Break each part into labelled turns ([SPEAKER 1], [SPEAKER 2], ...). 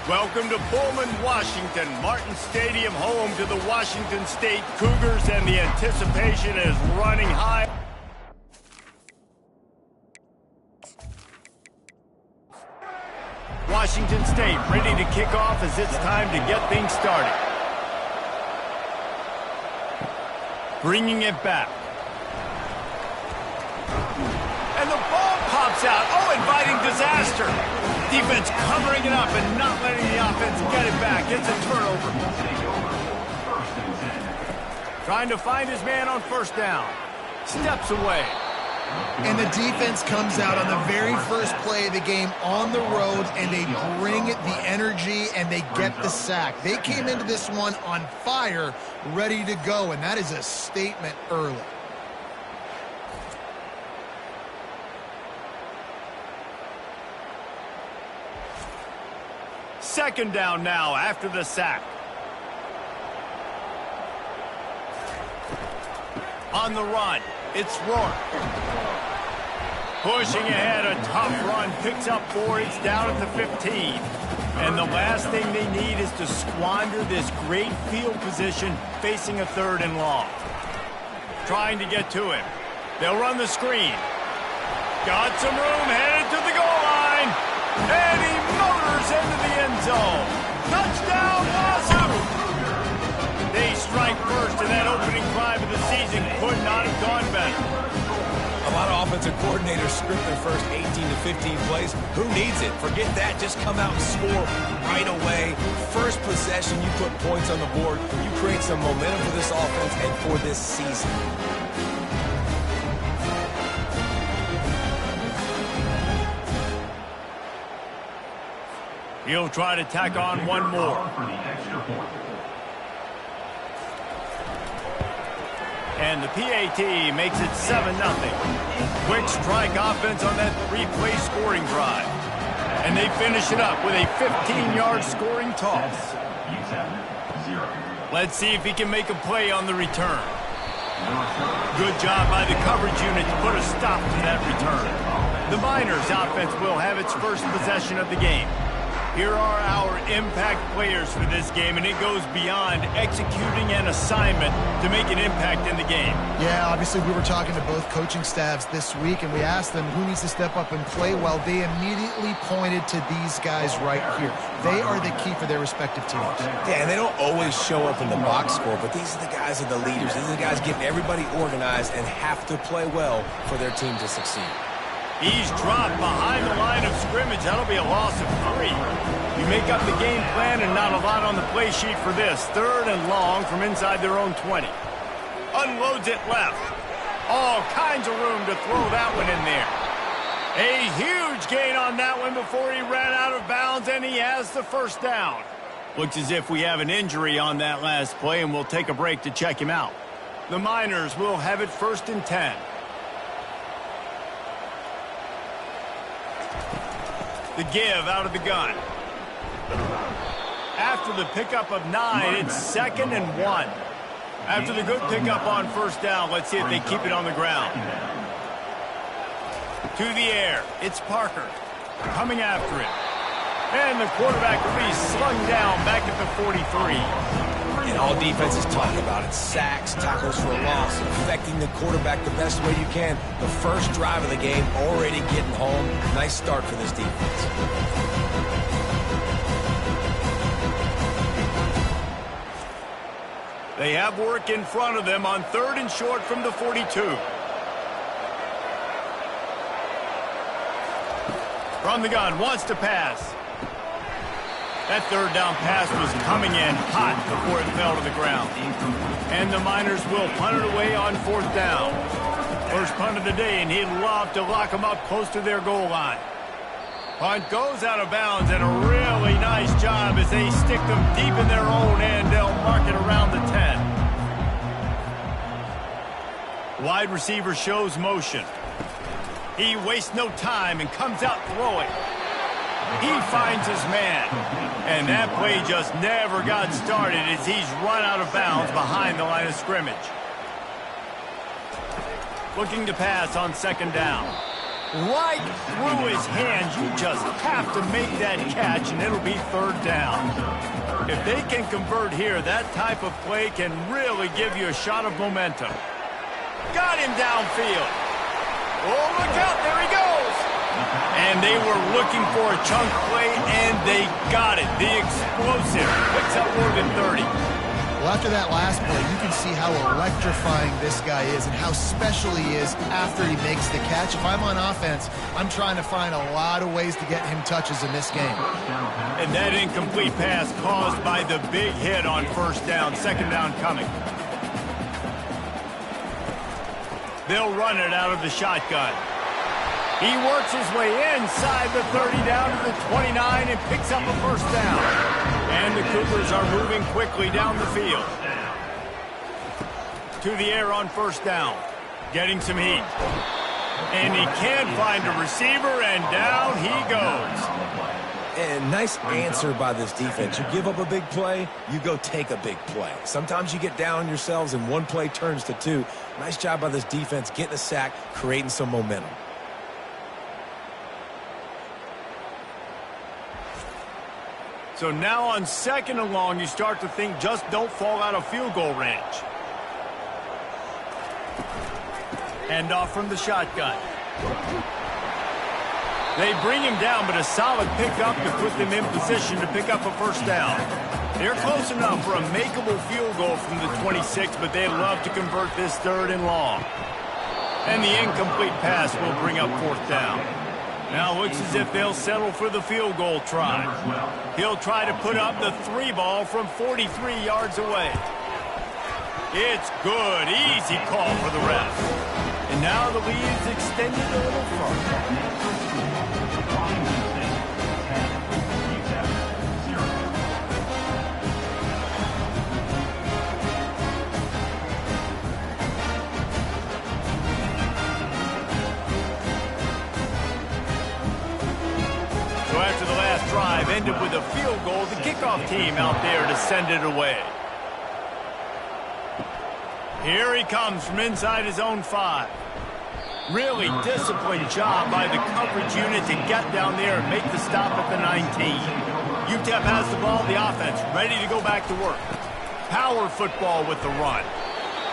[SPEAKER 1] Welcome to Pullman, Washington. Martin Stadium, home to the Washington State Cougars, and the anticipation is running high. Washington State ready to kick off as it's time to get things started. Bringing it back. And the ball pops out. Oh, inviting disaster. Defense covering it up and not letting the offense get it back. It's a turnover. Trying to find his man on first down. Steps away.
[SPEAKER 2] And the defense comes out on the very first play of the game on the road, and they bring the energy and they get the sack. They came into this one on fire, ready to go, and that is a statement early.
[SPEAKER 1] Second down now after the sack. On the run, it's Rourke. Pushing ahead, a tough run, picks up 4, it's down at the 15. And the last thing they need is to squander this great field position facing a 3rd and long. Trying to get to him. They'll run the screen. Got some room, headed to the goal line. And he motors into the end zone. Touchdown, Wazoo! They strike first, and that opening drive of the season could not have gone better.
[SPEAKER 3] A lot of offensive coordinators script their first 18 to 15 plays. Who needs it? Forget that. Just come out and score right away. First possession, you put points on the board. You create some momentum for this offense and for this season.
[SPEAKER 1] He'll try to tack on one more. And the PAT makes it 7-0. Quick strike offense on that 3-play scoring drive. And they finish it up with a 15-yard scoring toss. Let's see if he can make a play on the return. Good job by the coverage unit to put a stop to that return. The Miners offense will have its first possession of the game. Here are our impact players for this game, and it goes beyond executing an assignment to make an impact in the game.
[SPEAKER 2] Yeah, obviously we were talking to both coaching staffs this week, and we asked them who needs to step up and play well. They immediately pointed to these guys right here. They are the key for their respective teams.
[SPEAKER 3] Yeah, and they don't always show up in the box score, but these are the guys that are the leaders. These are the guys getting everybody organized and have to play well for their team to succeed.
[SPEAKER 1] He's dropped behind the line of scrimmage. That'll be a loss of 3. You make up the game plan and not a lot on the play sheet for this. 3rd and long from inside their own 20. Unloads it left. All kinds of room to throw that one in there. A huge gain on that one before he ran out of bounds, and he has the first down. Looks as if we have an injury on that last play, and we'll take a break to check him out. The Miners will have it 1st and 10. The give out of the gun. After the pickup of 9, it's 2nd and 1. After the good pickup on first down, let's see if they keep it on the ground. To the air, it's Parker coming after it. And the quarterback will be slung down back at the 43.
[SPEAKER 3] And all defenses talk about it. Sacks, tackles for a loss, affecting the quarterback the best way you can. The first drive of the game, already getting home. Nice start for this defense.
[SPEAKER 1] They have work in front of them on 3rd and short from the 42. From the gun, wants to pass. That 3rd down pass was coming in hot before it fell to the ground. And the Miners will punt it away on 4th down. First punt of the day, and he'd love to lock them up close to their goal line. Punt goes out of bounds, and a really nice job as they stick them deep in their own end. They'll mark it around the 10. Wide receiver shows motion. He wastes no time and comes out throwing. He finds his man. And that play just never got started as he's run out of bounds behind the line of scrimmage. Looking to pass on 2nd down. right through his hands. You just have to make that catch, and it'll be third down. If they can convert here, that type of play can really give you a shot of momentum. Got him downfield. Oh, look out, there he goes. And they were looking for a chunk play, and they got it. The explosive picks up more than 30.
[SPEAKER 2] Well, after that last play, you can see how electrifying this guy is and how special he is after he makes the catch. If I'm on offense, I'm trying to find a lot of ways to get him touches in this game.
[SPEAKER 1] And that incomplete pass caused by the big hit on first down. Second down coming. They'll run it out of the shotgun. He works his way inside the 30 down to the 29 and picks up a first down. And the Cougars are moving quickly down the field. To the air on first down. Getting some heat. And he can't find a receiver, and down he goes.
[SPEAKER 3] And nice answer by this defense. You give up a big play, you go take a big play. Sometimes you get down on yourselves and one play turns to two. Nice job by this defense getting a sack, creating some momentum.
[SPEAKER 1] So now on second and long, you start to think just don't fall out of field goal range. Hand off from the shotgun. They bring him down, but a solid pickup to put them in position to pick up a first down. They're close enough for a makeable field goal from the 26, but they'd love to convert this third and long. And the incomplete pass will bring up fourth down. Now looks as if they'll settle for the field goal try. He'll try to put up the 3 ball from 43 yards away. It's good. Easy call for the ref. And now the lead's extended a little further. After the last drive ended with a field goal, the kickoff team out there to send it away. Here he comes from inside his own 5. Really disciplined job by the coverage unit to get down there and make the stop at the 19. UTEP has the ball, the offense ready to go back to work. Power football with the run.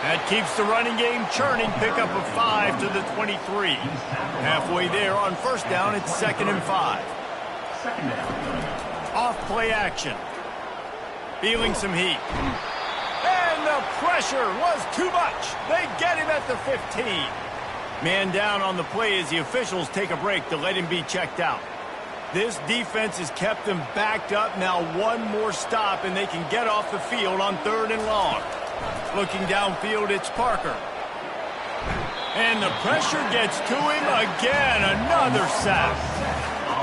[SPEAKER 1] That keeps the running game churning. Pick up a 5 to the 23. Halfway there on first down, it's 2nd and 5. Off play action. Feeling some heat. And the pressure was too much. They get him at the 15. Man down on the play as the officials take a break to let him be checked out. This defense has kept them backed up. Now one more stop and they can get off the field on 3rd and long. Looking downfield, it's Parker. And the pressure gets to him again. Another sack.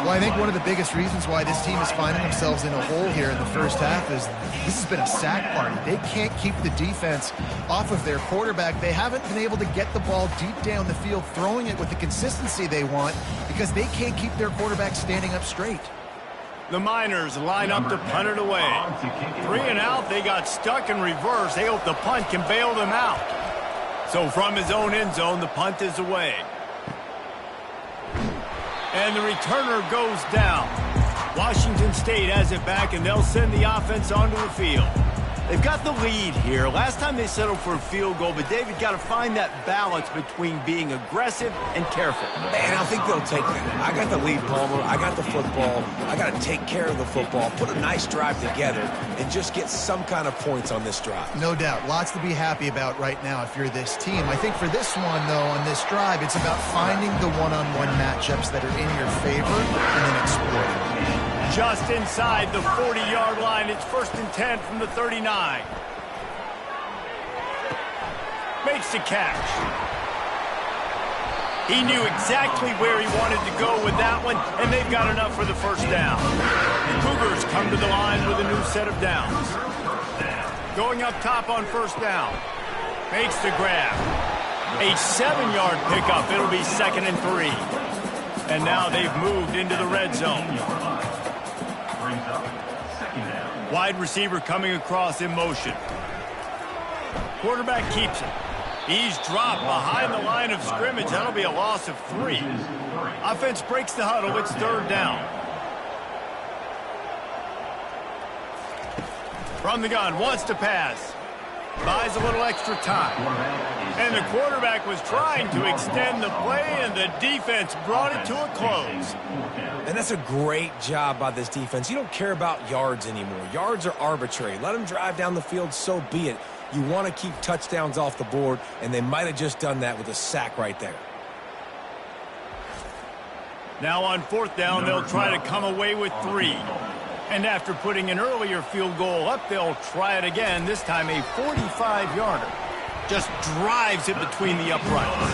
[SPEAKER 2] Well, I think one of the biggest reasons why this team is finding themselves in a hole here in the first half is this has been a sack party. They can't keep the defense off of their quarterback. They haven't been able to get the ball deep down the field, throwing it with the consistency they want because they can't keep their quarterback standing up straight.
[SPEAKER 1] The Miners line up to punt it away. 3 and out, they got stuck in reverse. They hope the punt can bail them out. So from his own end zone, the punt is away. And the returner goes down. Washington State has it back, and they'll send the offense onto the field. They've got the lead here. Last time they settled for a field goal, but David got to find that balance between being aggressive and careful.
[SPEAKER 3] And I think they'll take that. I got the lead, Palmer. I got the football. I got to take care of the football, put a nice drive together, and just get some kind of points on this drive.
[SPEAKER 2] No doubt. Lots to be happy about right now if you're this team. I think for this one, though, on this drive, it's about finding the one-on-one matchups that are in your favor and then exploiting.
[SPEAKER 1] Just inside the 40-yard line, it's 1st and 10 from the 39. Makes the catch. He knew exactly where he wanted to go with that one, and they've got enough for the first down. The Cougars come to the line with a new set of downs. Going up top on first down. Makes the grab. A 7-yard pickup. It'll be 2nd and 3. And now they've moved into the red zone. Wide receiver coming across in motion. Quarterback keeps it. He's dropped behind the line of scrimmage. That'll be a loss of 3. Offense breaks the huddle. It's 3rd down. From the gun, wants to pass. Buys a little extra time. And the quarterback was trying to extend the play, and the defense brought it to a close.
[SPEAKER 3] And that's a great job by this defense. You don't care about yards anymore. Yards are arbitrary. Let them drive down the field, so be it. You want to keep touchdowns off the board, and they might have just done that with a sack right there.
[SPEAKER 1] Now on 4th down, they'll try to come away with 3. And after putting an earlier field goal up, they'll try it again, this time a 45-yarder. Just drives it between the uprights.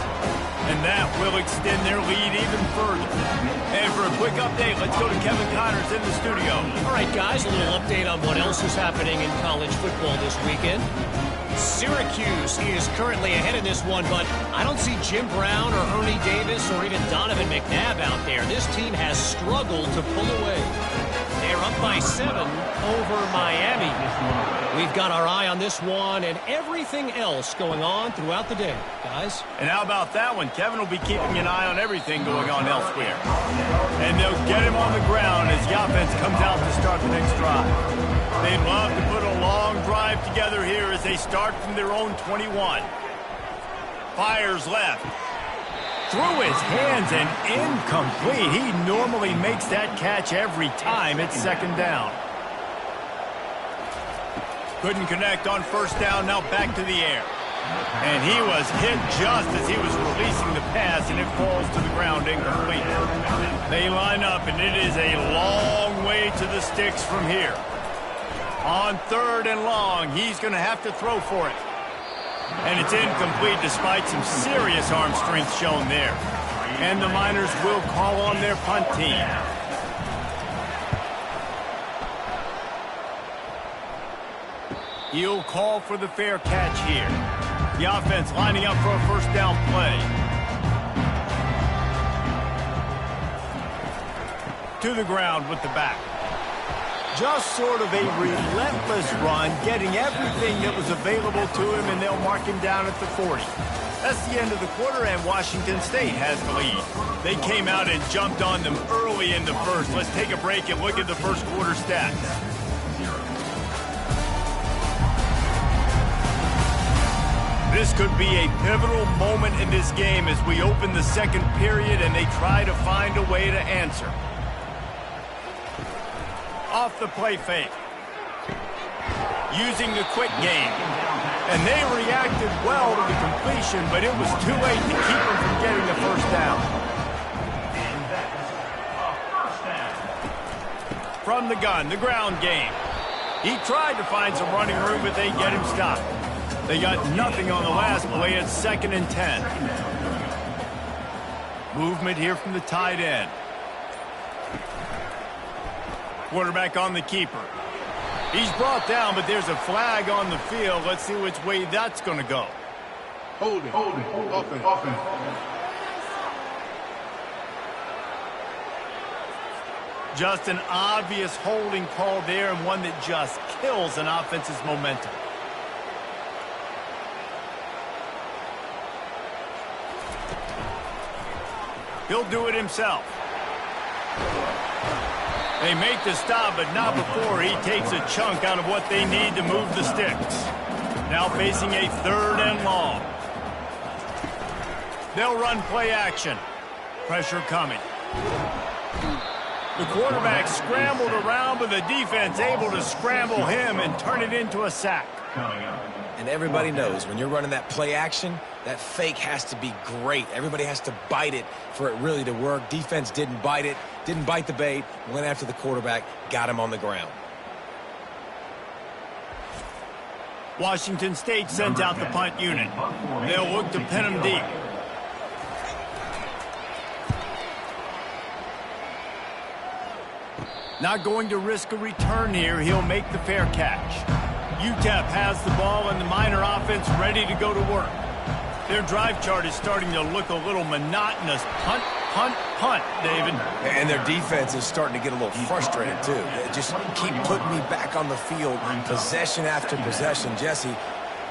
[SPEAKER 1] And that will extend their lead even further. And for a quick update, let's go to Kevin Connors in the studio.
[SPEAKER 4] All right, guys, a little update on what else is happening in college football this weekend. Syracuse is currently ahead in this one, but I don't see Jim Brown or Ernie Davis or even Donovan McNabb out there. This team has struggled to pull away. They're up by 7 over Miami. We've got our eye on this one and everything else going on throughout the day, guys.
[SPEAKER 1] And how about that one? Kevin will be keeping an eye on everything going on elsewhere. And they'll get him on the ground as the offense comes out to start the next drive. They'd love to put a long drive together here as they start from their own 21. Fires left. Through his hands and incomplete. He normally makes that catch every time. It's 2nd down. Couldn't connect on 1st down. Now back to the air. And he was hit just as he was releasing the pass, and it falls to the ground incomplete. They line up, and it is a long way to the sticks from here. On 3rd and long, he's going to have to throw for it. And it's incomplete despite some serious arm strength shown there. And the Miners will call on their punt team. He'll call for the fair catch here. The offense lining up for a 1st down play. To the ground with the back. Just sort of a relentless run, getting everything that was available to him, and they'll mark him down at the 40. That's the end of the quarter, and Washington State has the lead. They came out and jumped on them early in the first. Let's take a break and look at the first quarter stats. This could be a pivotal moment in this game as we open the 2nd period and they try to find a way to answer. Off the play fake. Using the quick game. And they reacted well to the completion, but it was too late to keep them from getting the 1st down. From the gun, the ground game. He tried to find some running room, but they get him stopped. They got nothing on the last play. It's 2nd and 10. Movement here from the tight end. Quarterback on the keeper. He's brought down, but there's a flag on the field. Let's see which way that's going to go.
[SPEAKER 5] Hold it. Offense.
[SPEAKER 1] Just an obvious holding call there, and one that just kills an offense's momentum. He'll do it himself. They make the stop, but not before he takes a chunk out of what they need to move the sticks. Now facing a 3rd and long. They'll run play action. Pressure coming. The quarterback scrambled around, but the defense able to scramble him and turn it into a sack.
[SPEAKER 3] And everybody knows when you're running that play action, that fake has to be great. Everybody has to bite it for it really to work. Defense didn't bite it, didn't bite the bait, went after the quarterback, got him on the ground.
[SPEAKER 1] Washington State sends out the punt unit. They'll look to pin him deep. Not going to risk a return here. He'll make the fair catch. UTEP has the ball and the Miner offense ready to go to work. Their drive chart is starting to look a little monotonous. Punt, punt, punt, David.
[SPEAKER 3] And their defense is starting to get a little frustrated, too. They just keep putting me back on the field, possession after possession. Jesse,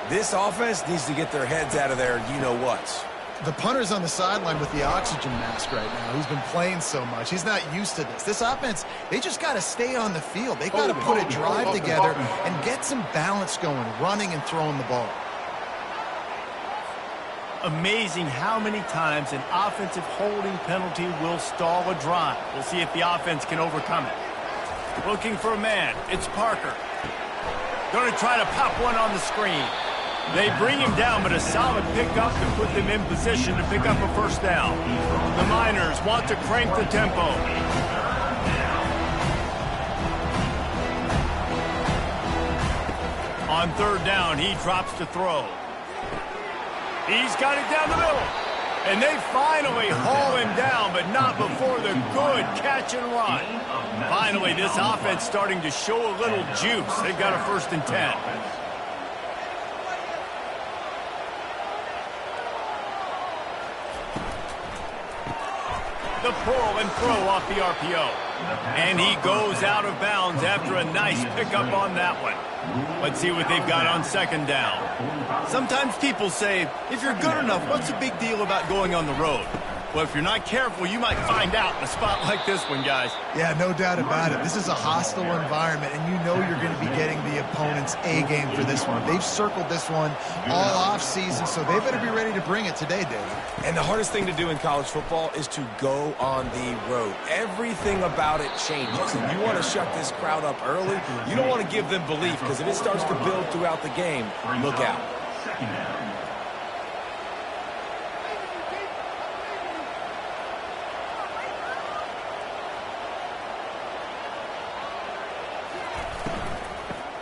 [SPEAKER 3] This offense needs to get their heads out of their you-know-whats.
[SPEAKER 2] The punter's on the sideline with the oxygen mask right now. He's been playing so much. He's not used to this. This offense, they just got to stay on the field. They got to put a drive together and get some balance going, running and throwing the ball.
[SPEAKER 1] Amazing how many times an offensive holding penalty will stall a drive. We'll see if the offense can overcome it. Looking for a man. It's Parker. Going to try to pop one on the screen. They bring him down, but a solid pickup to put them in position to pick up a first down. The Miners want to crank the tempo. On third down, he drops to throw. He's got it down the middle. And they finally haul him down, but not before the good catch and run. Finally, this offense starting to show a little juice. They've got a 1st and 10. The pull and throw off the RPO. And he goes out of bounds after a nice pickup on that one. Let's see what they've got on 2nd down. Sometimes people say, if you're good enough, what's the big deal about going on the road? Well, if you're not careful, you might find out in a spot like this one, guys.
[SPEAKER 2] Yeah, no doubt about it. This is a hostile environment, and you know you're going to be getting the opponent's A-game for this one. They've circled this one all off-season, so they better be ready to bring it today, David.
[SPEAKER 3] And the hardest thing to do in college football is to go on the road. Everything about it changes, and you want to shut this crowd up early. You don't want to give them belief, because if it starts to build throughout the game, look out.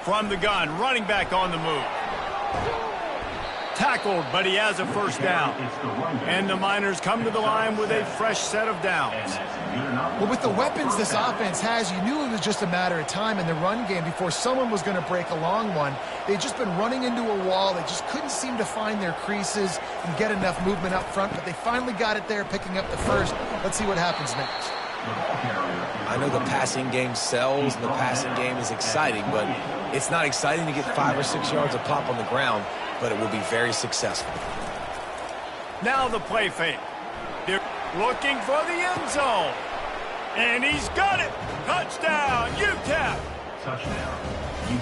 [SPEAKER 1] From the gun, running back on the move. Tackled, but he has a 1st down. And the Miners come to the line with a fresh set of downs.
[SPEAKER 2] Well, with the weapons this offense has, you knew it was just a matter of time in the run game before someone was going to break a long one. They'd just been running into a wall. They just couldn't seem to find their creases and get enough movement up front, but they finally got it there, picking up the 1st. Let's see what happens next.
[SPEAKER 3] I know the passing game sells and the passing game is exciting, but it's not exciting to get 5 or 6 yards of pop on the ground, but it will be very successful.
[SPEAKER 1] Now the play fake. They're looking for the end zone. And he's got it. Touchdown, UTEP.
[SPEAKER 5] Touchdown.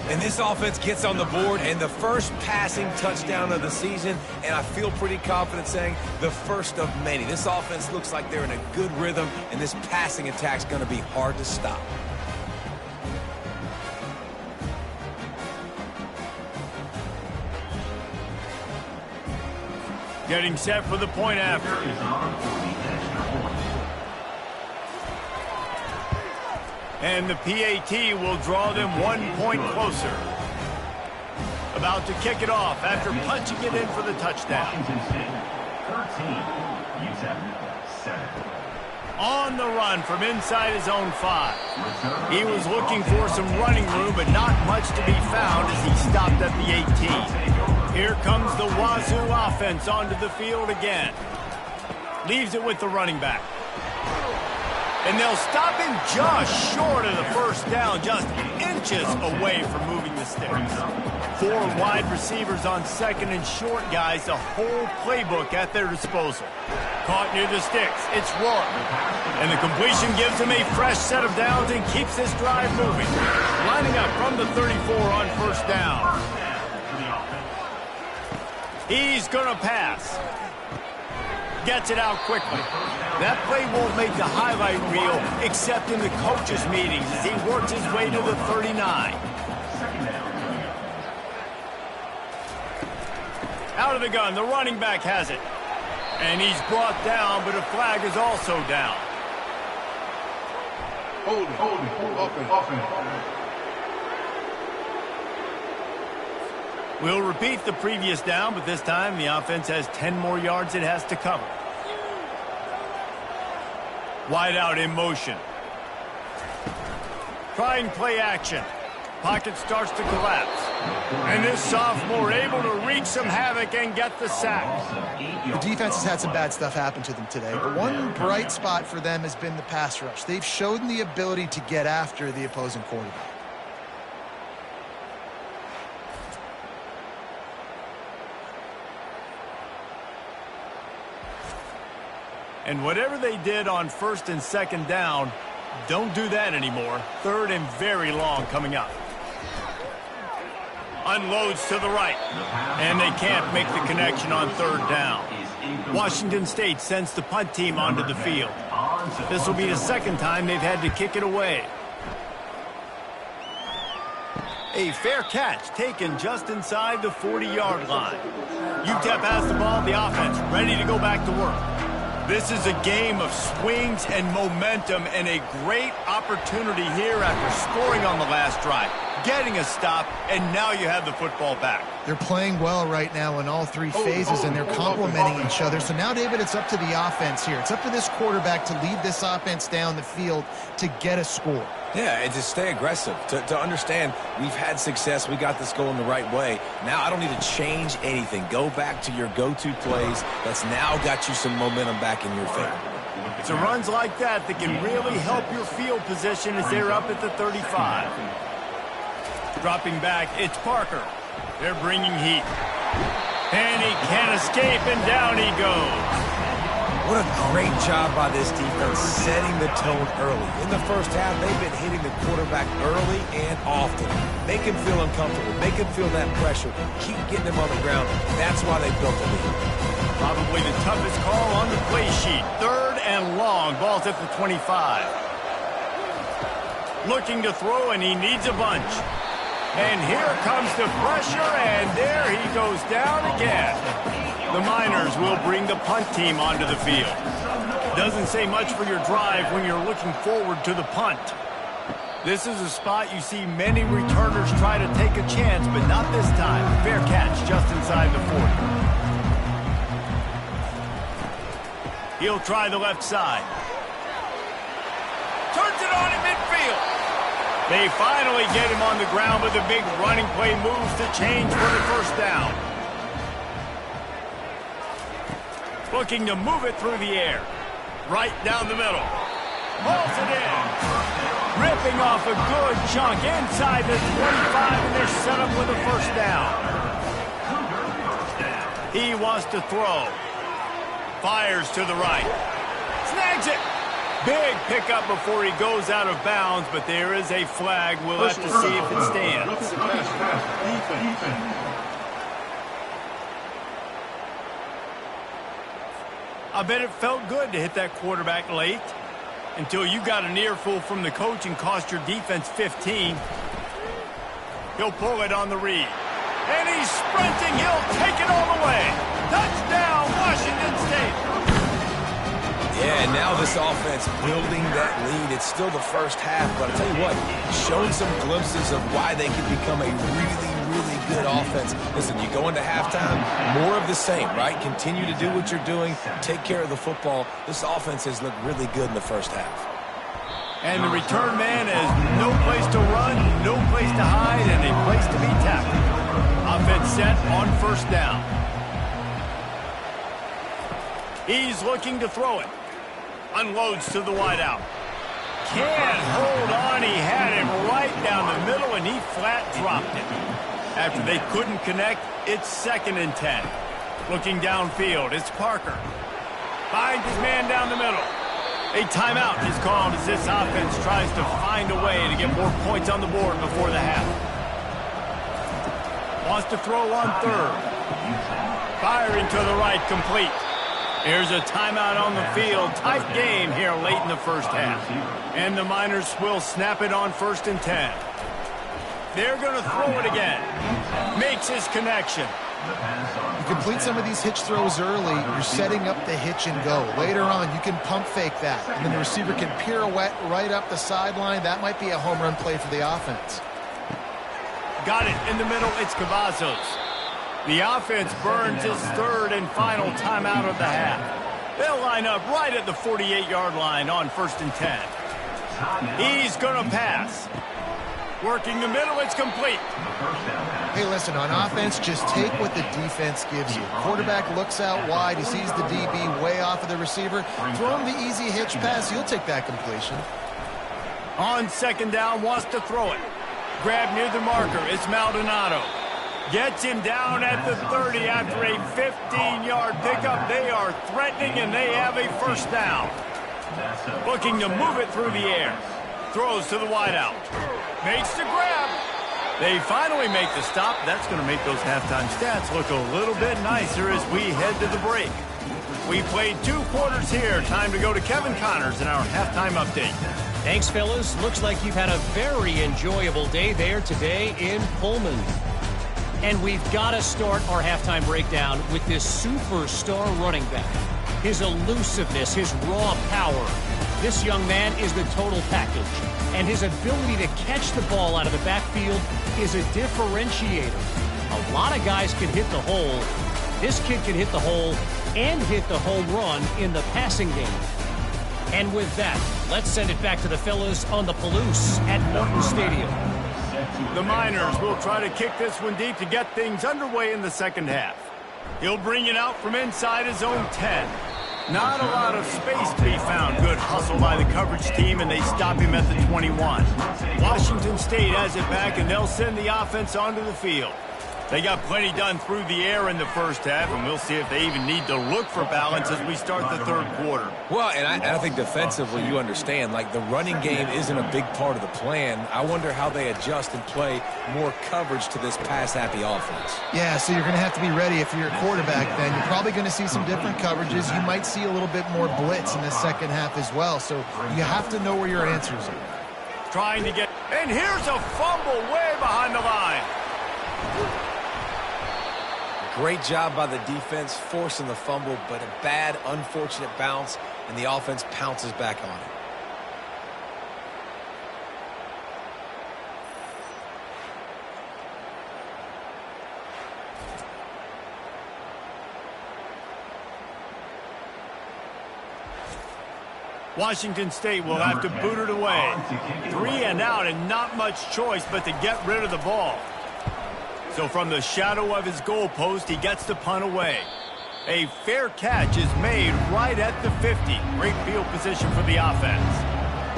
[SPEAKER 3] And this offense gets on the board, and the first passing touchdown of the season, and I feel pretty confident saying the first of many. This offense looks like they're in a good rhythm, and this passing attack's going to be hard to stop.
[SPEAKER 1] Getting set for the point after. And the PAT will draw them 1 point closer. About to kick it off after punching it in for the touchdown.
[SPEAKER 5] 13, UTEP 7.
[SPEAKER 1] On the run from inside his own 5. He was looking for some running room, but not much to be found as he stopped at the 18. Here comes the Wazoo offense onto the field again. Leaves it with the running back. And they'll stop him just short of the 1st down, just inches away from moving the sticks. 4 wide receivers on 2nd and short, guys. The whole playbook at their disposal. Caught near the sticks. It's Rourke. And the completion gives him a fresh set of downs and keeps this drive moving. Lining up from the 34 on 1st down. He's going to pass. Gets it out quickly. That play won't make the highlight reel except in the coaches' meetings as he works his way to the 39. Out of the gun, the running back has it. And he's brought down, but a flag is also down.
[SPEAKER 5] Hold it. Offense.
[SPEAKER 1] We'll repeat the previous down, but this time the offense has 10 more yards it has to cover. Wide out in motion. Trying play action. Pocket starts to collapse. And this sophomore able to wreak some havoc and get the sack.
[SPEAKER 2] The defense has had some bad stuff happen to them today, but one bright spot for them has been the pass rush. They've shown the ability to get after the opposing quarterback.
[SPEAKER 1] And whatever they did on first and second down, don't do that anymore. Third and very long coming up. Unloads to the right. And they can't make the connection on third down. Washington State sends the punt team onto the field. This will be the second time they've had to kick it away. A fair catch taken just inside the 40-yard line. UTEP has the ball, the offense ready to go back to work. This is a game of swings and momentum and a great opportunity here after scoring on the last drive, getting a stop, and now you have the football back.
[SPEAKER 2] They're playing well right now in all three phases, and they're complementing each other. So now, David, it's up to the offense here. It's up to this quarterback to lead this offense down the field to get a score.
[SPEAKER 3] Yeah, and to stay aggressive, to understand we've had success, we got this going the right way. Now I don't need to change anything. Go back to your go-to plays. That's now got you some momentum back in your favor.
[SPEAKER 1] It's runs like that that can really help your field position as they're up at the 35. Dropping back, it's Parker. They're bringing heat. And he can't escape, and down he goes.
[SPEAKER 3] What a great job by this defense setting the tone early. In the first half, they've been hitting the quarterback early and often. Make him feel uncomfortable. Make him feel that pressure. Keep getting him on the ground. That's why they built the lead.
[SPEAKER 1] Probably the toughest call on the play sheet. Third and long. Ball's at the 25. Looking to throw, and he needs a bunch. And here comes the pressure, and there he goes down again. The Miners will bring the punt team onto the field. Doesn't say much for your drive when you're looking forward to the punt. This is a spot you see many returners try to take a chance, but not this time. Fair catch just inside the 40. He'll try the left side. Turns it on in midfield. They finally get him on the ground with a big running play moves to change for the first down. Looking to move it through the air. Right down the middle. Hauls it in. Ripping off a good chunk inside the 25, and they're set up with a first down. He wants to throw. Fires to the right. Snags it. Big pickup before he goes out of bounds, but there is a flag. We'll have to see if it stands. I bet it felt good to hit that quarterback late until you got an earful from the coach and cost your defense 15. He'll pull it on the read. And he's sprinting. He'll take it all the way. Touchdown, Washington State.
[SPEAKER 3] Yeah, and now this offense building that lead. It's still the first half, but I'll tell you what, showing some glimpses of why they can become a really good offense. Listen, you go into halftime, more of the same, right? Continue to do what you're doing, take care of the football. This offense has looked really good in the first half.
[SPEAKER 1] And the return man has no place to run, no place to hide, and a place to be tackled. Offense set on first down. He's looking to throw it. Unloads to the wideout. Can't hold on. He had him right down the middle, and he flat dropped it. After they couldn't connect, it's 2nd and 10. Looking downfield, it's Parker. Finds his man down the middle. A timeout is called as this offense tries to find a way to get more points on the board before the half. Wants to throw on third. Firing to the right, complete. Here's a timeout on the field. Tight game here late in the first half. And the Miners will snap it on 1st and 10. They're going to throw it again. Makes his connection.
[SPEAKER 2] You complete some of these hitch throws early, you're setting up the hitch and go. Later on, you can pump fake that, and then the receiver can pirouette right up the sideline. That might be a home run play for the offense.
[SPEAKER 1] Got it in the middle. It's Cavazos. The offense burns his 3rd and final timeout of the half. They'll line up right at the 48-yard line on 1st and 10. He's going to pass. Working the middle, it's complete.
[SPEAKER 2] Hey, listen, on offense, just take what the defense gives you. Quarterback looks out wide. He sees the DB way off of the receiver. Throw him the easy hitch pass. You'll take that completion.
[SPEAKER 1] On 2nd down, wants to throw it. Grab near the marker. It's Maldonado. Gets him down at the 30 after a 15-yard pickup. They are threatening, and they have a first down. Looking to move it through the air. Throws to the wideout. Makes the grab. They finally make the stop. That's going to make those halftime stats look a little bit nicer as we head to the break. We played 2 quarters here. Time to go to Kevin Connors in our halftime update.
[SPEAKER 4] Thanks, fellas. Looks like you've had a very enjoyable day there today in Pullman. And we've got to start our halftime breakdown with this superstar running back. His elusiveness, his raw power. This young man is the total package. And his ability to catch the ball out of the backfield is a differentiator. A lot of guys can hit the hole. This kid can hit the hole and hit the home run in the passing game. And with that, let's send it back to the fellas on the Palouse at Morton Stadium.
[SPEAKER 1] The Miners will try to kick this one deep to get things underway in the second half. He'll bring it out from inside his own 10. Not a lot of space to be found. Good hustle by the coverage team, and they stop him at the 21. Washington State has it back, and they'll send the offense onto the field. They got plenty done through the air in the first half, and we'll see if they even need to look for balance as we start the third quarter.
[SPEAKER 3] Well, and I think defensively you understand, like the running game isn't a big part of the plan. I wonder how they adjust and play more coverage to this pass-happy offense.
[SPEAKER 2] Yeah, so you're going to have to be ready if you're a quarterback then. You're probably going to see some different coverages. You might see a little bit more blitz in the second half as well, so you have to know where your answers are.
[SPEAKER 1] Trying to get... And here's a fumble way behind the line.
[SPEAKER 3] Great job by the defense forcing the fumble, but a bad, unfortunate bounce, and the offense pounces back on it.
[SPEAKER 1] Washington State will have to boot it away. 3 and out, and not much choice but to get rid of the ball. So from the shadow of his goalpost, he gets the punt away. A fair catch is made right at the 50. Great field position for the offense.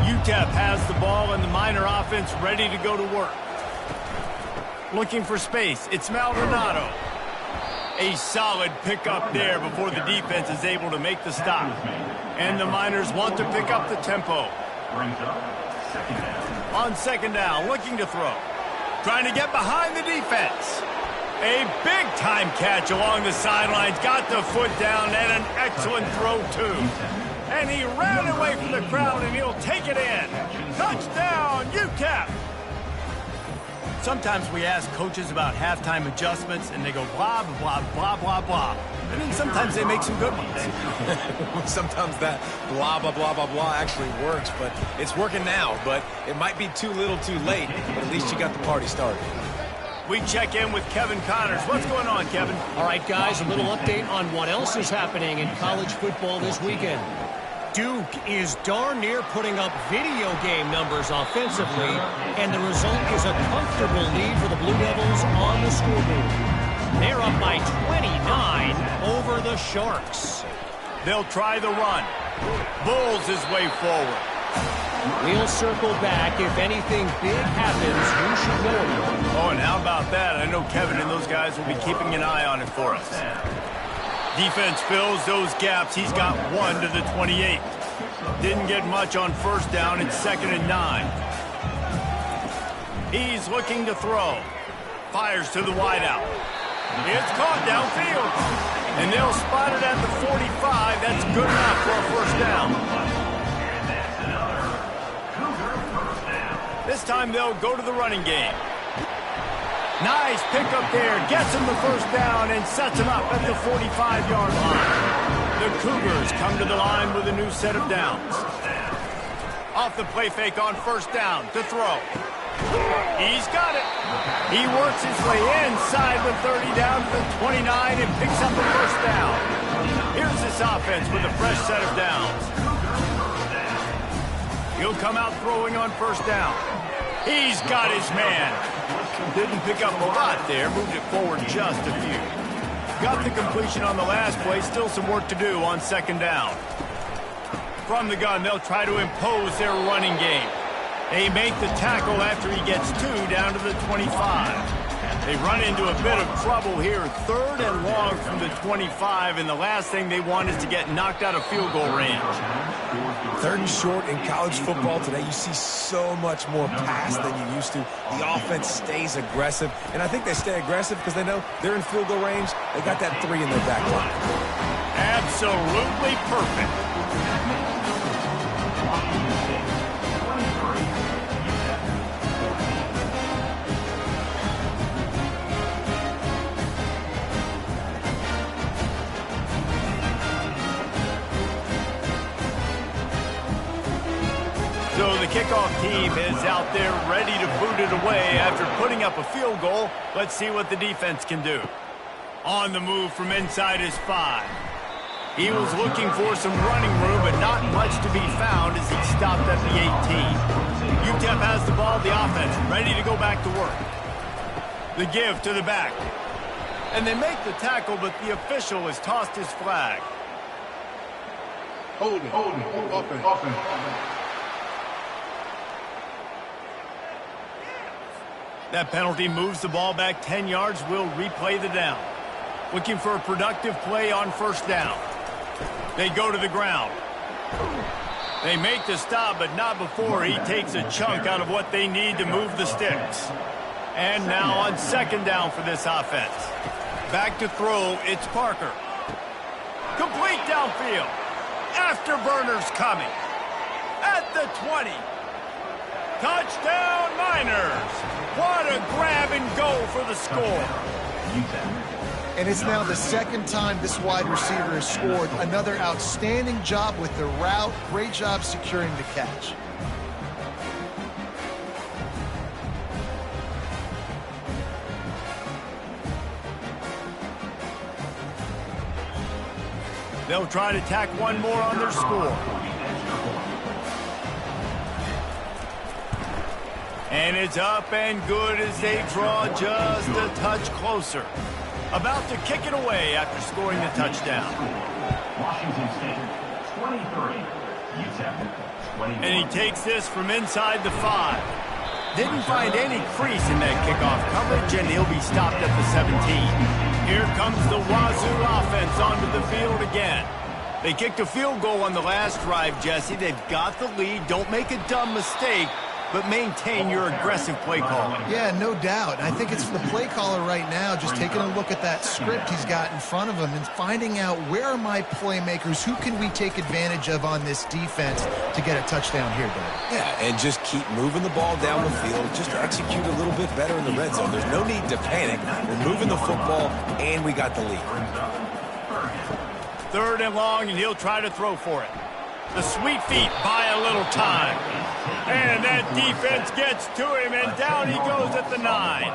[SPEAKER 1] UTEP has the ball and the Miner offense ready to go to work. Looking for space. It's Maldonado. A solid pickup there before the defense is able to make the stop. And the Miners want to pick up the tempo. On second down, looking to throw. Trying to get behind the defense. A big-time catch along the sidelines. Got the foot down and an excellent throw, too. And he ran away from the crowd, and he'll take it in. Touchdown, UTEP! Sometimes we ask coaches about halftime adjustments, and they go blah, blah, blah, blah, blah. And then sometimes they make some good ones.
[SPEAKER 3] Sometimes that blah, blah, blah, blah, blah actually works, but it's working now. But it might be too little too late, but at least you got the party started.
[SPEAKER 1] We check in with Kevin Connors. What's going on, Kevin?
[SPEAKER 4] All right, guys, a little update on what else is happening in college football this weekend. Duke is darn near putting up video game numbers offensively, and the result is a comfortable lead for the Blue Devils on the scoreboard. They're up by 29 over the Sharks.
[SPEAKER 1] They'll try the run. Bulls his way forward.
[SPEAKER 4] We'll circle back. If anything big happens, you should know it.
[SPEAKER 1] Oh, and how about that? I know Kevin and those guys will be keeping an eye on it for us. Defense fills those gaps. He's got 1 to the 28. Didn't get much on first down. It's 2nd and 9. He's looking to throw. Fires to the wideout. It's caught downfield. And they'll spot it at the 45. That's good enough for a first down. This time they'll go to the running game. Nice pickup there. Gets him the first down and sets him up at the 45-yard line. The Cougars come to the line with a new set of downs. Off the play fake on first down to throw. He's got it. He works his way inside the 30 down to the 29 and picks up the first down. Here's this offense with a fresh set of downs. He'll come out throwing on first down. He's got his man. Didn't pick up a lot there. Moved it forward just a few. Got the completion on the last play. Still some work to do on second down. From the gun, they'll try to impose their running game. They make the tackle after he gets 2 down to the 25. They run into a bit of trouble here. 3rd and long from the 25, and the last thing they want is to get knocked out of field goal range.
[SPEAKER 3] 3rd and short in college football today. You see so much more pass than you used to. The offense stays aggressive, and I think they stay aggressive because they know they're in field goal range. They got that 3 in their back pocket.
[SPEAKER 1] Absolutely perfect. So the kickoff team is out there ready to boot it away after putting up a field goal. Let's see what the defense can do. On the move from inside his 5. He was looking for some running room, but not much to be found as he stopped at the 18. UTEP has the ball, the offense, ready to go back to work. The give to the back. And they make the tackle, but the official has tossed his flag.
[SPEAKER 5] Holding. Offense.
[SPEAKER 1] That penalty moves the ball back 10 yards. We'll replay the down. Looking for a productive play on 1st down. They go to the ground. They make the stop, but not before he takes a chunk out of what they need to move the sticks. And now on 2nd down for this offense. Back to throw, it's Parker. Complete downfield. Afterburners coming. At the 20. Touchdown, Niners! What a grab and go for the score.
[SPEAKER 2] And it's now the 2nd time this wide receiver has scored. Another outstanding job with the route. Great job securing the catch.
[SPEAKER 1] They'll try to tack one more on their score. And it's up and good as they draw just a touch closer. About to kick it away after scoring the touchdown.
[SPEAKER 5] Washington State, 23. UTEP, 21.
[SPEAKER 1] And he takes this from inside the 5. Didn't find any crease in that kickoff coverage, and he'll be stopped at the 17. Here comes the Wazoo offense onto the field again. They kicked a field goal on the last drive, Jesse. They've got the lead. Don't make a dumb mistake, but maintain your aggressive play calling.
[SPEAKER 2] Yeah, no doubt. I think it's the play caller right now just taking a look at that script he's got in front of him and finding out where are my playmakers, who can we take advantage of on this defense to get a touchdown here, Dave.
[SPEAKER 3] Yeah, and just keep moving the ball down the field, just to execute a little bit better in the red zone. There's no need to panic. We're moving the football, and we got the lead.
[SPEAKER 1] 3rd and long, and he'll try to throw for it. The sweet feet buy a little time. And that defense gets to him, and down he goes at the 9.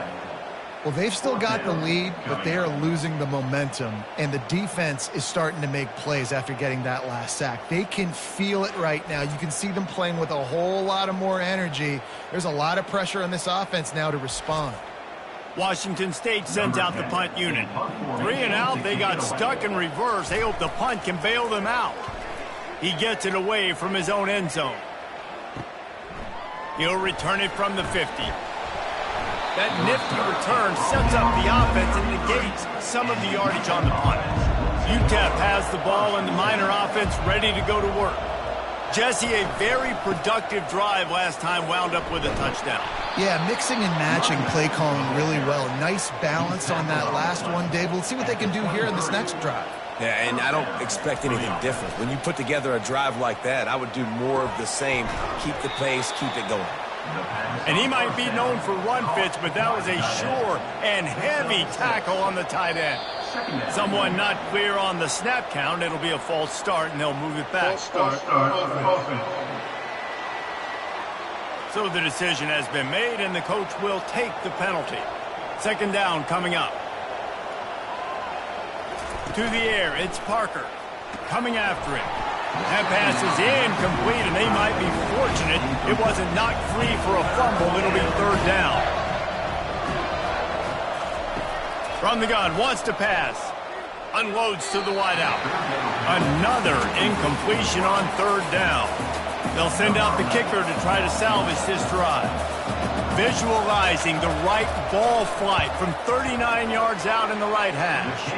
[SPEAKER 2] Well, they've still got the lead, but they are losing the momentum, and the defense is starting to make plays after getting that last sack. They can feel it right now. You can see them playing with a whole lot of more energy. There's a lot of pressure on this offense now to respond.
[SPEAKER 1] Washington State sends out the punt unit. 3 and out, they got stuck in reverse. They hope the punt can bail them out. He gets it away from his own end zone. He'll return it from the 50. That nifty return sets up the offense and negates some of the yardage on the punt. UTEP has the ball and the Miner offense ready to go to work. Jesse, a very productive drive last time wound up with a touchdown.
[SPEAKER 2] Yeah, mixing and matching play calling really well. Nice balance on that last one, Dave. Let's see what they can do here in this next drive.
[SPEAKER 3] Yeah, and I don't expect anything different. When you put together a drive like that, I would do more of the same. Keep the pace, keep it going.
[SPEAKER 1] And he might be known for run fits, but that was a sure and heavy tackle on the tight end. Someone not clear on the snap count. It'll be a false start, and they'll move it back. So the decision has been made, and the coach will take the penalty. 2nd down coming up. To the air, it's Parker. Coming after him. That pass is incomplete, and they might be fortunate it wasn't knocked free for a fumble. It'll be 3rd down. From the gun, wants to pass. Unloads to the wideout. Another incompletion on 3rd down. They'll send out the kicker to try to salvage this drive. Visualizing the right ball flight from 39 yards out in the right hash.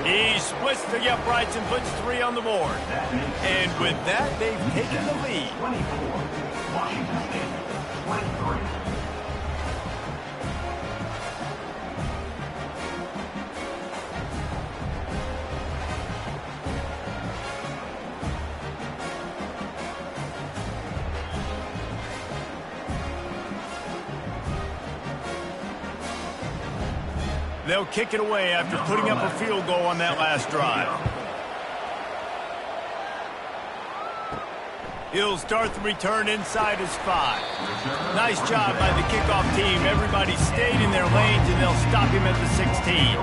[SPEAKER 1] He splits the uprights and puts 3 on the board. And with that, they've taken the lead.
[SPEAKER 5] 24. Washington State, 23.
[SPEAKER 1] They'll kick it away after putting up a field goal on that last drive. He'll start the return inside his 5. Nice job by the kickoff team. Everybody stayed in their lanes, and they'll stop him at the 16.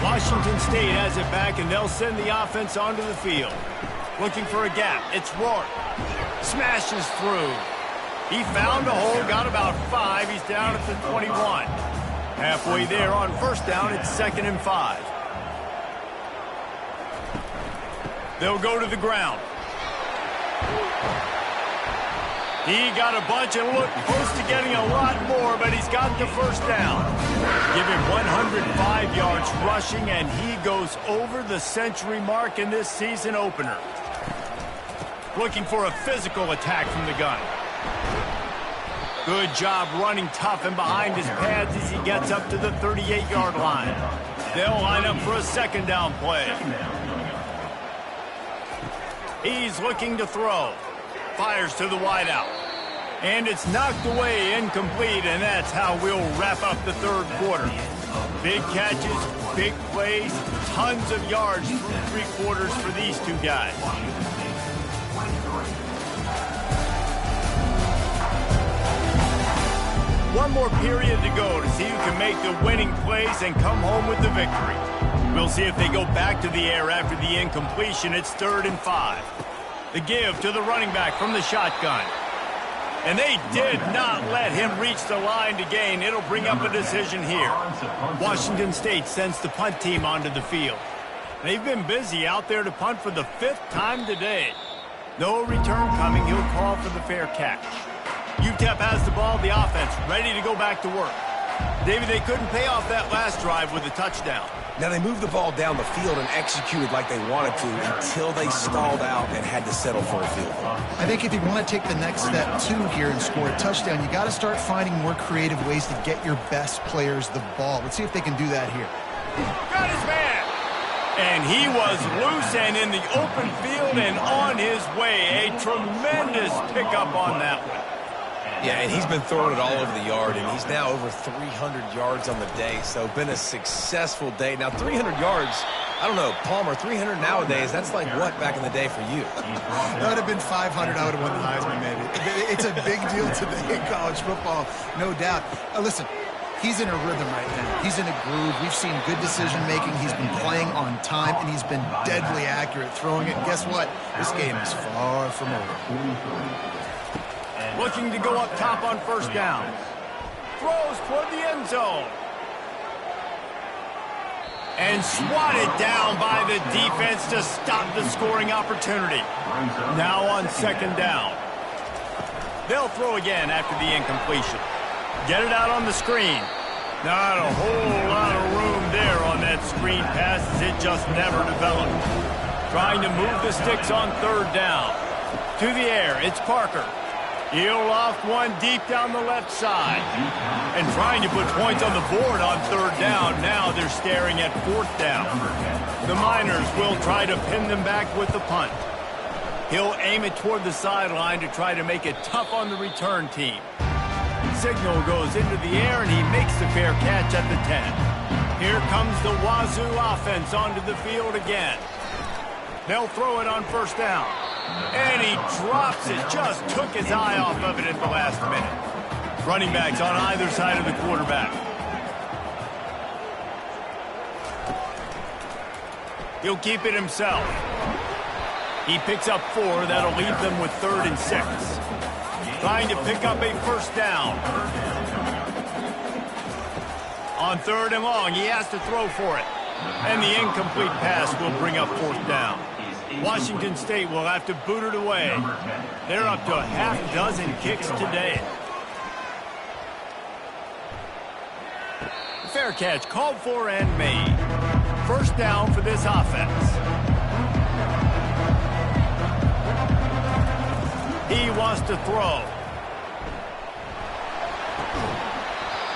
[SPEAKER 1] Washington State has it back, and they'll send the offense onto the field. Looking for a gap. It's Rourke. Smashes through. He found a hole, got about 5. He's down at the 21. Halfway there on first down, it's 2nd and 5. They'll go to the ground. He got a bunch and looked close to getting a lot more, but he's got the first down. Give him 105 yards rushing, and he goes over the century mark in this season opener. Looking for a physical attack from the gun. Good job running tough and behind his pads as he gets up to the 38-yard line. They'll line up for a 2nd down play. He's looking to throw. Fires to the wideout. And it's knocked away, incomplete, and that's how we'll wrap up the 3rd quarter. Big catches, big plays, tons of yards through 3 quarters for these 2 guys. One more period to go to see who can make the winning plays and come home with the victory. We'll see if they go back to the air after the incompletion. It's 3rd and 5. The give to the running back from the shotgun. And they did not let him reach the line to gain. It'll bring up a decision here. Washington State sends the punt team onto the field. They've been busy out there to punt for the 5th time today. No return coming. He'll call for the fair catch. UTEP has the ball, the offense, ready to go back to work. David, they couldn't pay off that last drive with a touchdown.
[SPEAKER 3] Now, they moved the ball down the field and executed like they wanted to until they stalled out and had to settle for a field goal.
[SPEAKER 2] I think if you want to take the next step, too, here and score a touchdown, you got to start finding more creative ways to get your best players the ball. Let's see if they can do that here.
[SPEAKER 1] Got his man. And he was loose and in the open field and on his way. A tremendous pickup on that one.
[SPEAKER 3] Yeah, and he's been throwing it all over the yard, and he's now over 300 yards on the day, so been a successful day. Now, 300 yards, I don't know, Palmer, 300 nowadays, that's like what back in the day for you?
[SPEAKER 2] That would have been 500. I would have won the Heisman, maybe. It's a big deal today in college football, no doubt. Listen, he's in a rhythm right now. He's in a groove. We've seen good decision-making. He's been playing on time, and he's been deadly accurate throwing it. And guess what? This game is far from over.
[SPEAKER 1] Looking to go up top on first down. Throws toward the end zone. And swatted down by the defense to stop the scoring opportunity. Now on 2nd down. They'll throw again after the incompletion. Get it out on the screen. Not a whole lot of room there on that screen pass as it just never developed. Trying to move the sticks on 3rd down. To the air, it's Parker. He'll loft one deep down the left side. And trying to put points on the board on 3rd down. Now they're staring at 4th down. The Miners will try to pin them back with the punt. He'll aim it toward the sideline to try to make it tough on the return team. Signal goes into the air, and he makes the fair catch at the 10. Here comes the Wazoo offense onto the field again. They'll throw it on 1st down. And he drops it. Just took his eye off of it at the last minute. Running backs on either side of the quarterback. He'll keep it himself. He picks up 4. That'll leave them with 3rd and 6. Trying to pick up a 1st down. On 3rd and long, he has to throw for it. And the incomplete pass will bring up 4th down. Washington State will have to boot it away. They're up to a half dozen kicks today. Fair catch, called for and made. First down for this offense. He wants to throw.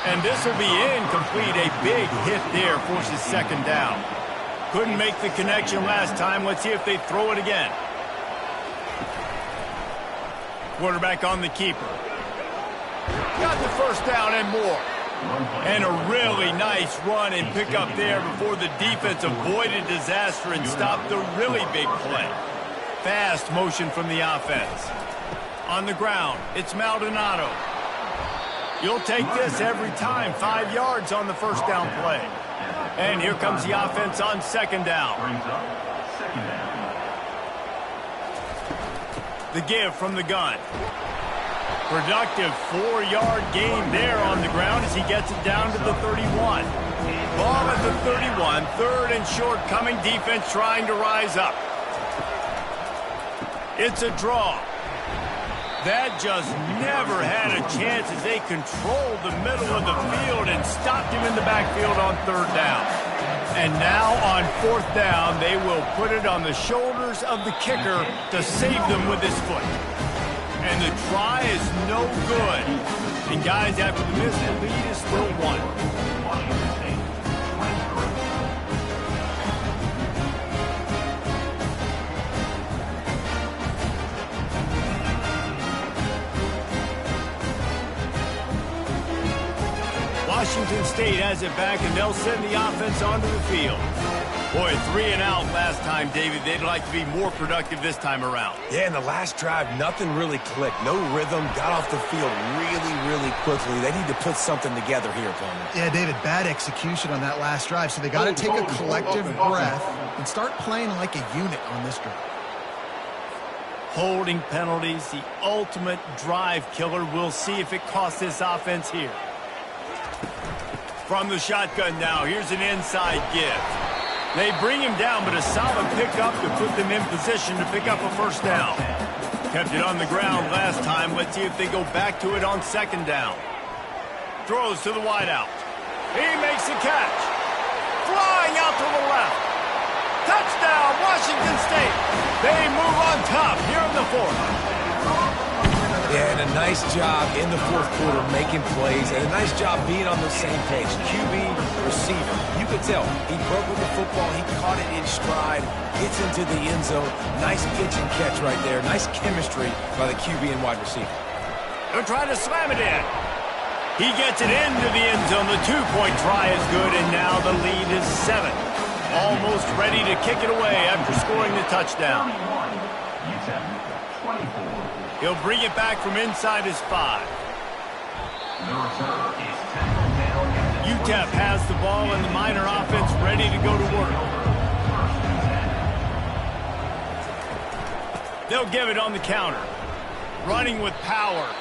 [SPEAKER 1] And this will be incomplete. A big hit there forces second down. Couldn't make the connection last time. Let's see if they throw it again. Quarterback on the keeper. Got the first down and more. And a really nice run and pick up there before the defense avoided disaster and stopped the really big play. Fast motion from the offense. On the ground, it's Maldonado. You'll take this every time. 5 yards on the first down play. And here comes the offense on second down. The give from the gun. Productive 4-yard gain there on the ground as he gets it down to the 31. Ball at the 31. Third and short coming. Defense trying to rise up. It's a draw. That just never had a chance as they controlled the middle of the field and stopped him in the backfield on third down. And now on fourth down, they will put it on the shoulders of the kicker to save them with his foot. And the try is no good. And guys, after the miss, the lead is still one. Washington State has it back, and they'll send the offense onto the field. Boy, 3 and out last time, David. They'd like to be more productive this time around.
[SPEAKER 3] Yeah, in the last drive, nothing really clicked. No rhythm, got off the field really quickly. They need to put something together here, opponent.
[SPEAKER 2] Yeah, David, bad execution on that last drive, so they got to take a collective breath and start playing like a unit on this drive.
[SPEAKER 1] Holding penalties, the ultimate drive killer. We'll see if it costs this offense here. From the shotgun now, here's an inside give. They bring him down, but a solid pickup to put them in position to pick up a first down. Kept it on the ground last time. Let's see if they go back to it on second down. Throws to the wideout. He makes the catch. Flying out to the left. Touchdown, Washington State. They move on top here in the fourth.
[SPEAKER 3] Yeah, and a nice job in the fourth quarter making plays, and a nice job being on the same page. QB, receiver. You could tell he broke with the football. He caught it in stride, gets into the end zone. Nice pitch and catch right there. Nice chemistry by the QB and wide receiver.
[SPEAKER 1] They're trying to slam it in. He gets it into the end zone. The two-point try is good, and now the lead is 7. Almost ready to kick it away after scoring the touchdown. He'll bring it back from inside his 5. UTEP has the ball and the Miner offense ready to go to work. They'll give it on the counter. Running with power.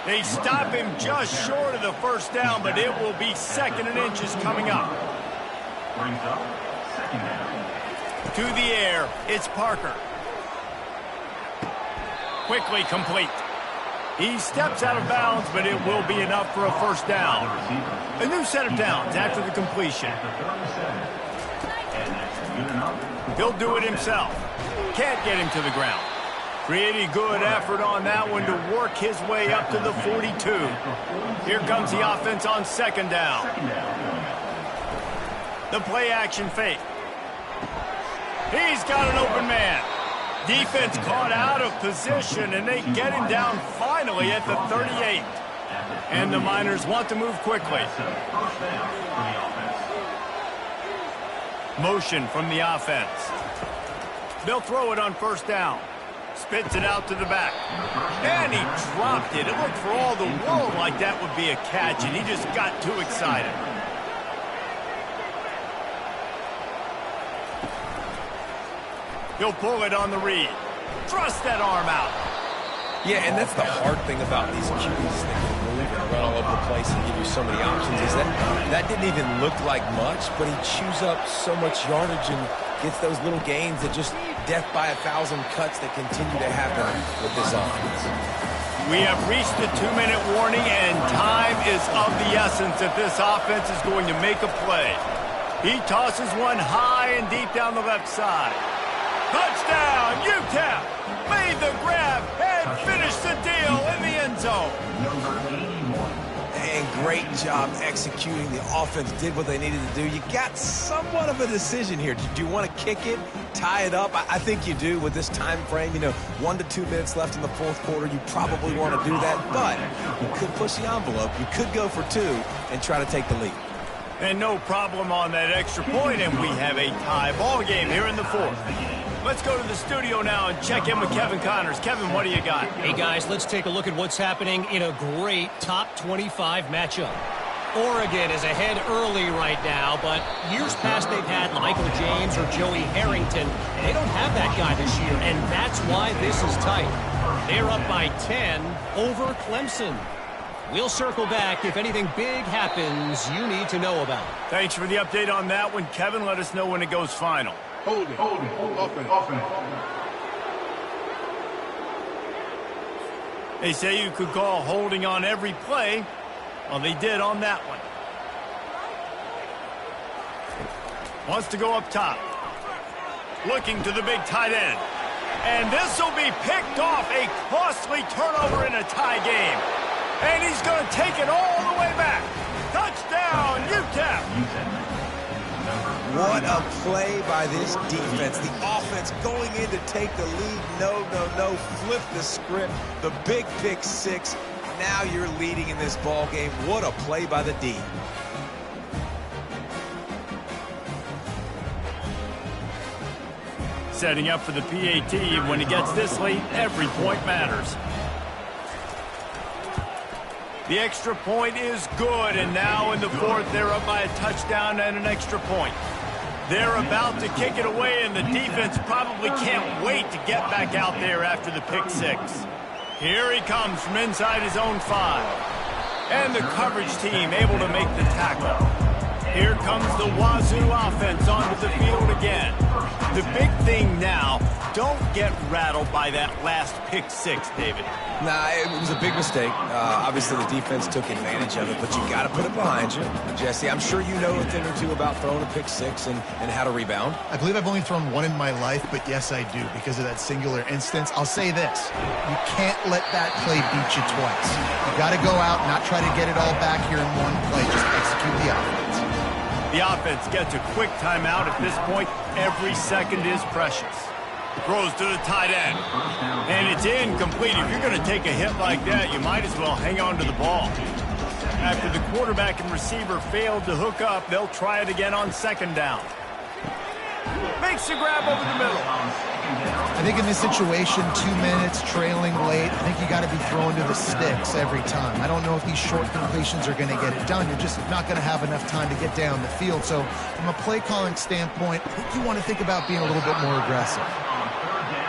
[SPEAKER 1] They stop him just short of the first down, but it will be 2nd and inches coming up. To the air, it's Parker. Quickly complete. He steps out of bounds, but it will be enough for a first down. A new set of downs after the completion. He'll do it himself. Can't get him to the ground. Pretty good effort on that one to work his way up to the 42. Here comes the offense on second down. The play action fake. He's got an open man. Defense caught out of position, and they get him down finally at the 38. And the Miners want to move quickly. Motion from the offense. They'll throw it on first down. Spits it out to the back. And he dropped it. It looked for all the world like that would be a catch, and he just got too excited. He'll pull it on the read. Thrust that arm out.
[SPEAKER 3] Yeah, and that's the hard thing about these QBs. They can move and run all over the place and give you so many options. Is that didn't even look like much, but he chews up so much yardage and gets those little gains that just death by 1,000 cuts that continue to happen with this offense.
[SPEAKER 1] We have reached the 2-minute warning, and time is of the essence if this offense is going to make a play. He tosses one high and deep down the left side. Touchdown, UTEP! Made the grab and finished the deal in the end zone.
[SPEAKER 5] Number 81.
[SPEAKER 3] And great job executing. The offense did what they needed to do. You got somewhat of a decision here. Do you want to kick it, tie it up? I think you do with this time frame. 1 to 2 minutes left in the fourth quarter. You probably want to do that, but you could push the envelope. You could go for 2 and try to take the lead.
[SPEAKER 1] And no problem on that extra point, and we have a tie ball game here in the fourth. Let's go to the studio now and check in with Kevin Connors. Kevin, what do you got?
[SPEAKER 4] Hey, guys, let's take a look at what's happening in a great top 25 matchup. Oregon is ahead early right now, but years past they've had Michael James or Joey Harrington. They don't have that guy this year, and that's why this is tight. They're up by 10 over Clemson. We'll circle back if anything big happens you need to know about.
[SPEAKER 1] Thanks for the update on that one, Kevin. Let us know when it goes final.
[SPEAKER 5] Hold it. Offense.
[SPEAKER 1] They say you could call holding on every play. Well, they did on that one. Wants to go up top. Looking to the big tight end. And this will be picked off. A costly turnover in a tie game. And he's going to take it all the way back. Touchdown, UTEP.
[SPEAKER 3] What a play by this defense. The offense going in to take the lead. No. Flip the script. The big pick 6. Now you're leading in this ball game. What a play by the D.
[SPEAKER 1] Setting up for the PAT. When he gets this late, every point matters. The extra point is good, and now in the fourth, they're up by a touchdown and an extra point. They're about to kick it away, and the defense probably can't wait to get back out there after the pick 6. Here he comes from inside his own 5. And the coverage team able to make the tackle. Here comes the Wazoo offense onto the field again. The big thing now, don't get rattled by that last pick 6, David.
[SPEAKER 3] Nah, it was a big mistake. Obviously, the defense took advantage of it, but you got to put it behind you. Jesse, I'm sure you know a thing or two about throwing a pick 6 and how to rebound.
[SPEAKER 2] I believe I've only thrown 1 in my life, but yes, I do because of that singular instance. I'll say this. You can't let that play beat you twice. You got to go out, not try to get it all back here in one play. Just execute the offense.
[SPEAKER 1] The offense gets a quick timeout. At this point, every second is precious. Throws to the tight end. And it's incomplete. If you're going to take a hit like that, you might as well hang on to the ball. After the quarterback and receiver failed to hook up, they'll try it again on second down. Makes the grab over the middle.
[SPEAKER 2] I think in this situation, 2 minutes, trailing late, I think you got to be throwing to the sticks every time. I don't know if these short completions are going to get it done. You're just not going to have enough time to get down the field. So from a play calling standpoint, I think you want to think about being a little bit more aggressive.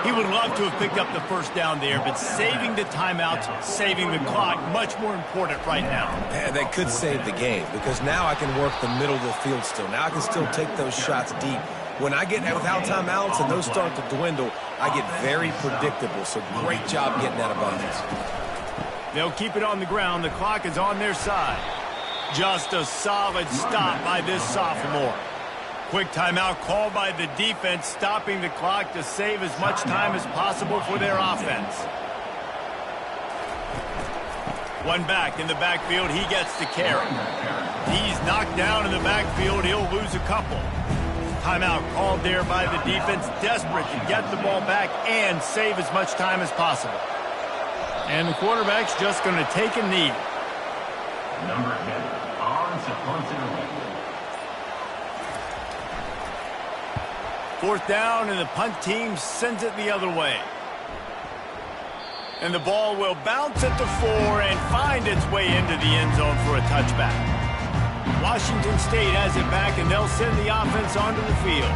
[SPEAKER 1] He would love to have picked up the first down there, but saving the timeouts, saving the clock, much more important right now.
[SPEAKER 3] Yeah, they could save the game because now I can work the middle of the field still. Now I can still take those shots deep. When I get without timeouts and those start to dwindle, I get very predictable. So great job getting out of bounds.
[SPEAKER 1] They'll keep it on the ground. The clock is on their side. Just a solid stop by this sophomore. Quick timeout called by the defense, stopping the clock to save as much time as possible for their offense. One back in the backfield. He gets the carry. He's knocked down in the backfield. He'll lose a couple. Timeout called there by the defense, desperate to get the ball back and save as much time as possible. And the quarterback's just going to take a knee.
[SPEAKER 5] Number 10, S14.
[SPEAKER 1] Fourth down, and the punt team sends it the other way. And the ball will bounce at the 4 and find its way into the end zone for a touchback. Washington State has it back, and they'll send the offense onto the field.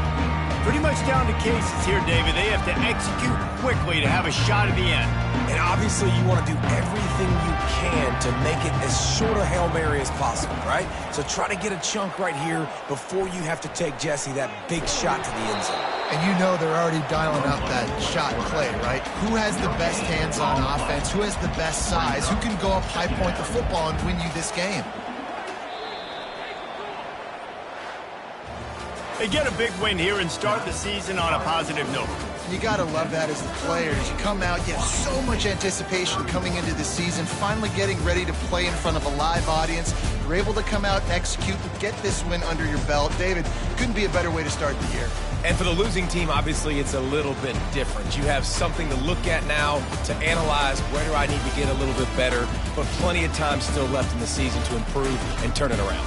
[SPEAKER 1] Pretty much down to cases here, David. They have to execute quickly to have a shot at the end.
[SPEAKER 3] And obviously you want to do everything you can to make it as short a Hail Mary as possible, right? So try to get a chunk right here before you have to take, Jesse, that big shot to the end zone.
[SPEAKER 2] And you know they're already dialing up that shot play, right? Who has the best hands-on offense? Who has the best size? Who can go up high point the football and win you this game?
[SPEAKER 1] They get a big win here and start the season on a positive note.
[SPEAKER 2] You got to love that as the players. You come out, you have so much anticipation coming into the season, finally getting ready to play in front of a live audience. You're able to come out and execute and get this win under your belt. David, couldn't be a better way to start the year.
[SPEAKER 3] And for the losing team, obviously, it's a little bit different. You have something to look at now, to analyze where do I need to get a little bit better, but plenty of time still left in the season to improve and turn it around.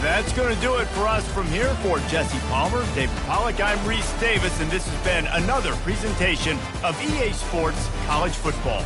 [SPEAKER 1] That's going to do it for us from here. For Jesse Palmer, David Pollack, I'm Reese Davis, and this has been another presentation of EA Sports College Football.